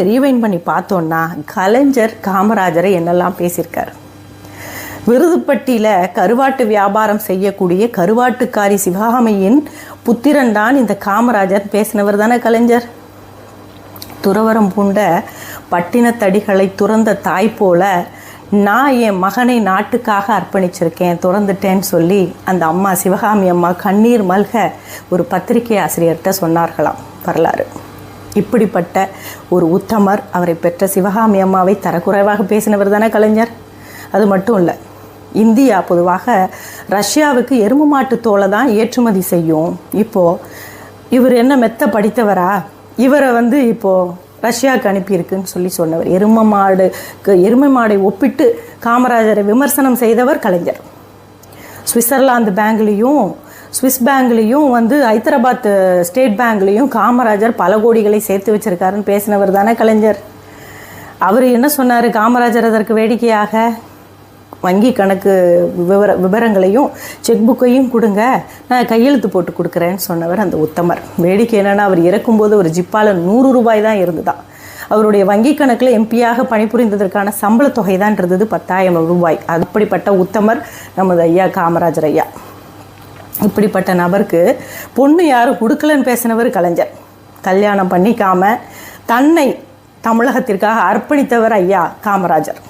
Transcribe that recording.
Rewind பண்ணி பார்த்தோன்னா கலைஞர் காமராஜரை என்னெல்லாம் பேசியிருக்காரு. விருதுப்பட்டியில் கருவாட்டு வியாபாரம் செய்யக்கூடிய கருவாட்டுக்காரி சிவகாமியின் புத்திரன் தான் இந்த காமராஜர் பேசினவர் தானே கலைஞர். துறவரம் பூண்ட பட்டினத்தடிகளை துறந்த தாய் போல நான் என் மகனை நாட்டுக்காக அர்ப்பணிச்சிருக்கேன், துறந்துட்டேன்னு சொல்லி அந்த அம்மா சிவகாமி அம்மா கண்ணீர் மல்க ஒரு பத்திரிகை ஆசிரியர்கிட்ட சொன்னார்களாம் வரலாறு. இப்படிப்பட்ட ஒரு உத்தமர், அவரை பெற்ற சிவகாமி அம்மாவை தரக்குறைவாக பேசினவர் தானே கலைஞர். அது மட்டும் இல்லை, இந்தியா பொதுவாக ரஷ்யாவுக்கு எருமை மாட்டு தோலை தான் ஏற்றுமதி செய்யும். இப்போது இவர் என்ன மெத்த படித்தவரா, இவரை இப்போது ரஷ்யாவுக்கு அனுப்பியிருக்குன்னு சொல்லி சொன்னவர். எருமை மாடை ஒப்பிட்டு காமராஜரை விமர்சனம் செய்தவர் கலைஞர். சுவிட்சர்லாந்து பேங்க்லேயும் சுவிஸ் பேங்க்லேயும் ஹைதராபாத் ஸ்டேட் பேங்க்லேயும் காமராஜர் பல கோடிகளை சேர்த்து வச்சுருக்காருன்னு பேசினவர் தானே கலைஞர். அவர் என்ன சொன்னார், காமராஜர் அதற்கு வேடிக்கையாக வங்கி கணக்கு விவரங்களையும் செக் புக்கையும் கொடுங்க, நான் கையெழுத்து போட்டு கொடுக்குறேன்னு சொன்னவர் அந்த உத்தமர். வேடிக்கை என்னென்னா, அவர் இறக்கும்போது ஒரு ஜிப்பால் 100 ரூபாய் தான் இருந்துதான். அவருடைய வங்கி கணக்கில் எம்பியாக பணிபுரிந்ததற்கான சம்பள தொகை தான் இருந்தது 10,000 ரூபாய். அப்படிப்பட்ட உத்தமர் நமது ஐயா காமராஜர் ஐயா. இப்படிப்பட்ட நபருக்கு பொண்ணு யாரும் கொடுக்கலன்னு பேசினவர் கலைஞர். கல்யாணம் பண்ணிக்காமல் தன்னை தமிழகத்திற்காக அர்ப்பணித்தவர் ஐயா காமராஜர்.